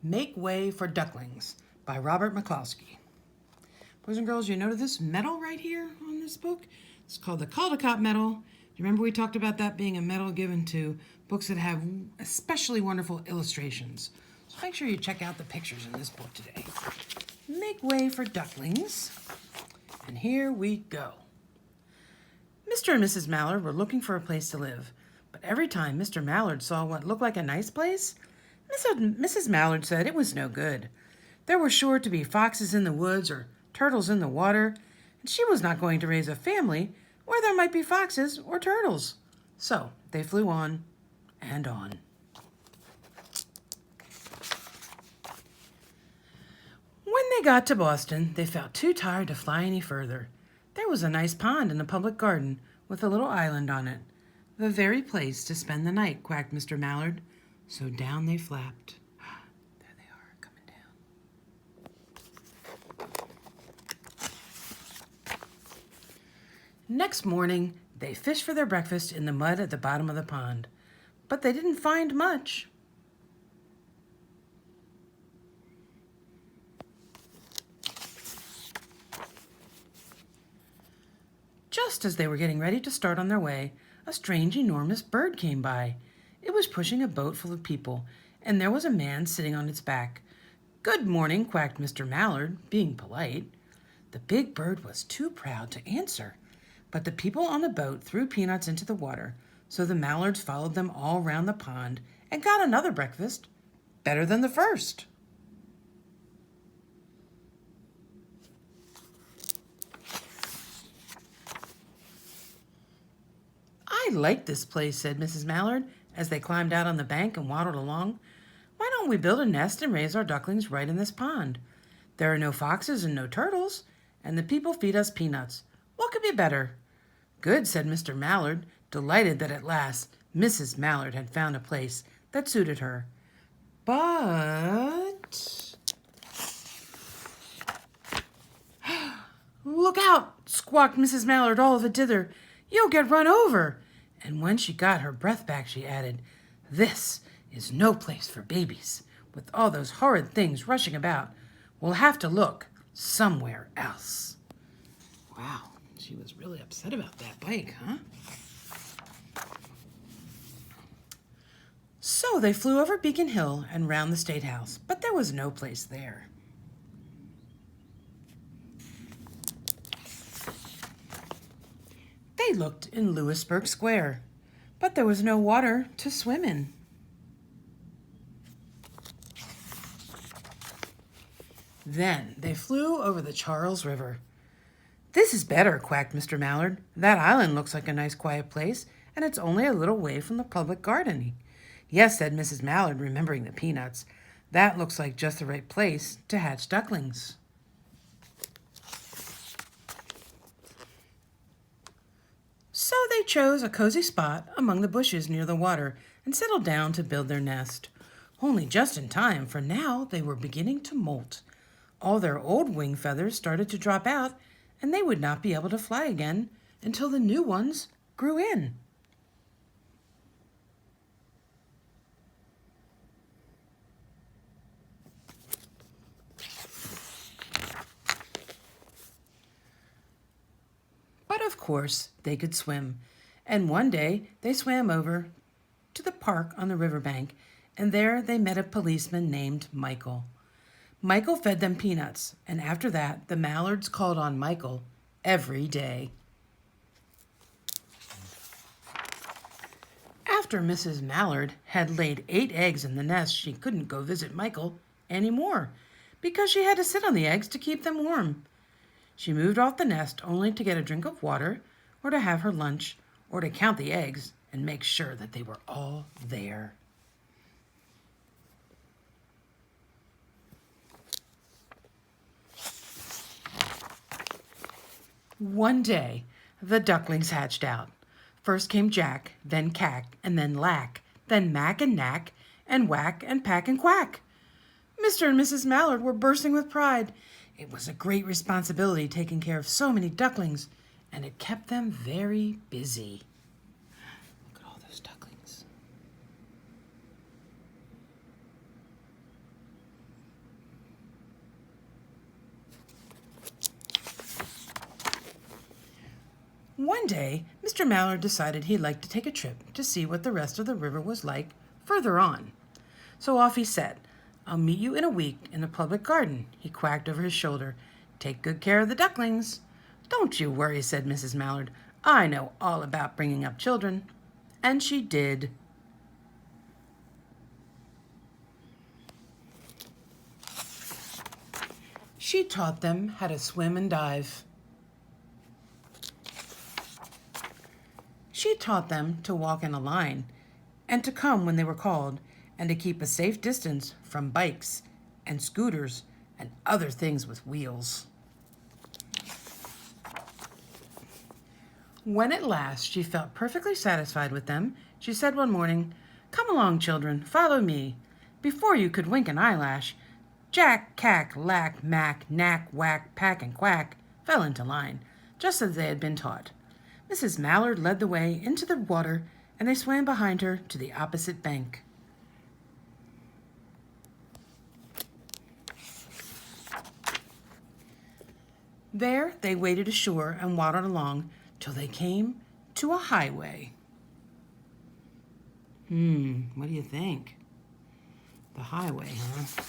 Make Way for Ducklings by Robert McCloskey. Boys and girls, you notice this medal right here on this book? It's called the Caldecott Medal. Do you remember we talked about that being a medal given to books that have especially wonderful illustrations? So make sure you check out the pictures in this book today. Make Way for Ducklings. And here we go. Mr. and Mrs. Mallard were looking for a place to live, but every time Mr. Mallard saw what looked like a nice place, Mrs. Mallard said it was no good. There were sure to be foxes in the woods or turtles in the water, and she was not going to raise a family where there might be foxes or turtles. So they flew on and on. When they got to Boston, they felt too tired to fly any further. There was a nice pond in the public garden with a little island on it. The very place to spend the night, quacked Mr. Mallard. So down they flapped. There they are, coming down. Next morning, they fished for their breakfast in the mud at the bottom of the pond. But they didn't find much. Just as they were getting ready to start on their way, a strange, enormous bird came by. It was pushing a boat full of people, and there was a man sitting on its back. "Good morning," quacked Mr. Mallard, being polite. The big bird was too proud to answer, but the people on the boat threw peanuts into the water, so the Mallards followed them all round the pond and got another breakfast, better than the first. "I like this place," said Mrs. Mallard, as they climbed out on the bank and waddled along. "Why don't we build a nest and raise our ducklings right in this pond? There are no foxes and no turtles, and the people feed us peanuts. What could be better?" "Good," said Mr. Mallard, delighted that at last Mrs. Mallard had found a place that suited her. But... "Look out!" squawked Mrs. Mallard all of a dither. "You'll get run over." And when she got her breath back, she added, "This is no place for babies. With all those horrid things rushing about, we'll have to look somewhere else." Wow, she was really upset about that bike, huh? So they flew over Beacon Hill and round the State House, but there was no place there. They looked in Louisburg Square, but there was no water to swim in. Then they flew over the Charles River. "This is better," quacked Mr. Mallard. "That island looks like a nice quiet place, and it's only a little way from the public garden." "Yes," said Mrs. Mallard, remembering the peanuts. "That looks like just the right place to hatch ducklings." So they chose a cozy spot among the bushes near the water and settled down to build their nest. Only just in time, for now they were beginning to molt. All their old wing feathers started to drop out, and they would not be able to fly again until the new ones grew in. But of course, they could swim, and one day they swam over to the park on the riverbank, and there they met a policeman named Michael. Michael fed them peanuts, and after that, the Mallards called on Michael every day. After Mrs. Mallard had laid 8 eggs in the nest, she couldn't go visit Michael anymore because she had to sit on the eggs to keep them warm. She moved off the nest only to get a drink of water, or to have her lunch, or to count the eggs and make sure that they were all there. One day, the ducklings hatched out. First came Jack, then Cack, and then Lack, then Mack and Knack, and Whack and Pack and Quack. Mr. and Mrs. Mallard were bursting with pride. It was a great responsibility taking care of so many ducklings, and it kept them very busy. Look at all those ducklings. One day, Mr. Mallard decided he'd like to take a trip to see what the rest of the river was like further on. So off he set. "I'll meet you in a week in the public garden," he quacked over his shoulder. "Take good care of the ducklings." "Don't you worry," said Mrs. Mallard. "I know all about bringing up children." And she did. She taught them how to swim and dive. She taught them to walk in a line and to come when they were called and to keep a safe distance from bikes and scooters and other things with wheels. When at last she felt perfectly satisfied with them, she said one morning, "Come along, children, follow me." Before you could wink an eyelash, Jack, Cack, Lack, Mack, Knack, Whack, Pack, and Quack fell into line, just as they had been taught. Mrs. Mallard led the way into the water, and they swam behind her to the opposite bank. There they waded ashore and waddled along till they came to a highway. What do you think? The highway, huh?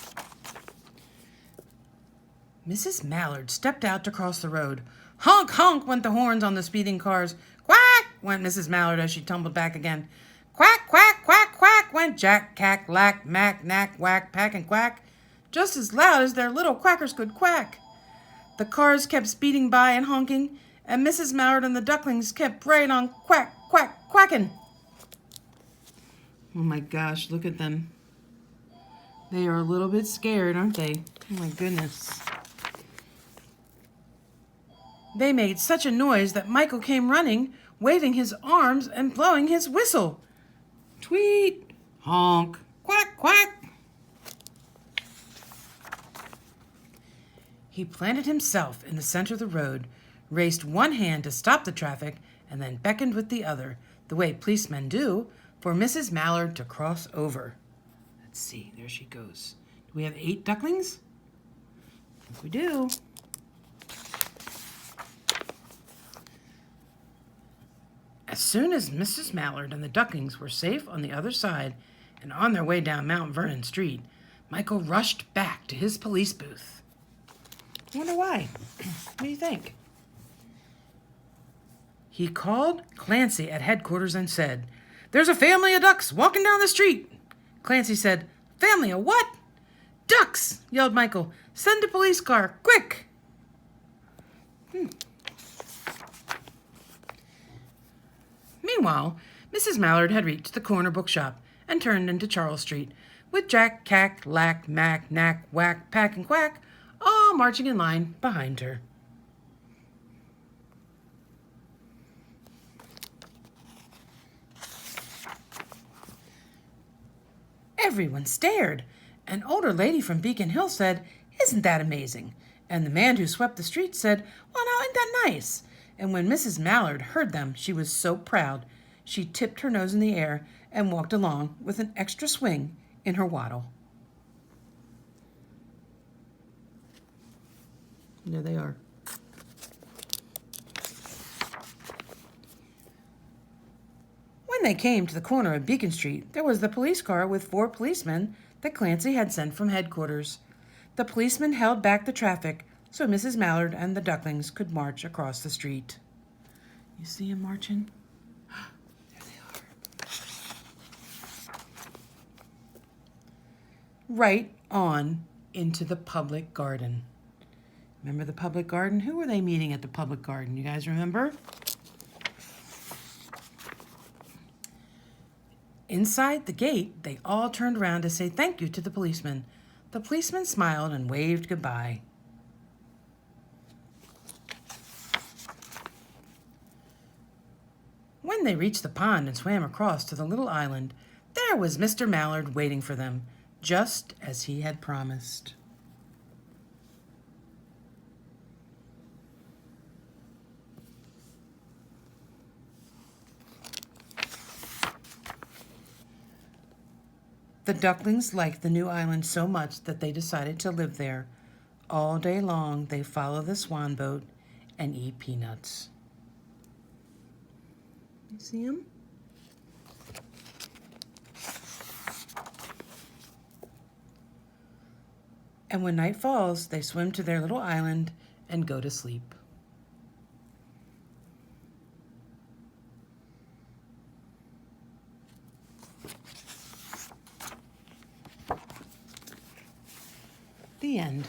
Mrs. Mallard stepped out to cross the road. Honk, honk went the horns on the speeding cars. Quack went Mrs. Mallard as she tumbled back again. Quack, quack, quack, quack went Jack, Cack, Lack, Mack, Knack, Whack, Pack, and Quack, just as loud as their little quackers could quack. The cars kept speeding by and honking, and Mrs. Mallard and the ducklings kept right on quack, quack, quacking. Oh my gosh, look at them. They are a little bit scared, aren't they? Oh my goodness. They made such a noise that Michael came running, waving his arms and blowing his whistle. Tweet, honk, quack, quack. He planted himself in the center of the road, raised one hand to stop the traffic, and then beckoned with the other, the way policemen do, for Mrs. Mallard to cross over. Let's see, there she goes. Do we have 8 ducklings? I think we do. As soon as Mrs. Mallard and the ducklings were safe on the other side and on their way down Mount Vernon Street, Michael rushed back to his police booth. I wonder why. What do you think? He called Clancy at headquarters and said, "There's a family of ducks walking down the street." Clancy said, "Family of what?" "Ducks," yelled Michael. "Send a police car, quick." Meanwhile, Mrs. Mallard had reached the corner bookshop and turned into Charles Street, with Jack, Cack, Lack, Mack, Knack, Whack, Pack, and Quack all marching in line behind her. Everyone stared. An older lady from Beacon Hill said, "Isn't that amazing?" And the man who swept the street said, "Well, now, isn't that nice?" And when Mrs. Mallard heard them, she was so proud, she tipped her nose in the air and walked along with an extra swing in her waddle. There they are. When they came to the corner of Beacon Street, there was the police car with 4 policemen that Clancy had sent from headquarters. The policemen held back the traffic so Mrs. Mallard and the ducklings could march across the street. You see them marching? There they are. Right on into the public garden. Remember the public garden? Who were they meeting at the public garden? You guys remember? Inside the gate, they all turned around to say thank you to the policeman. The policeman smiled and waved goodbye. When they reached the pond and swam across to the little island, there was Mr. Mallard waiting for them, just as he had promised. The ducklings liked the new island so much that they decided to live there. All day long they follow the swan boat and eat peanuts. You see them? And when night falls, they swim to their little island and go to sleep. The end.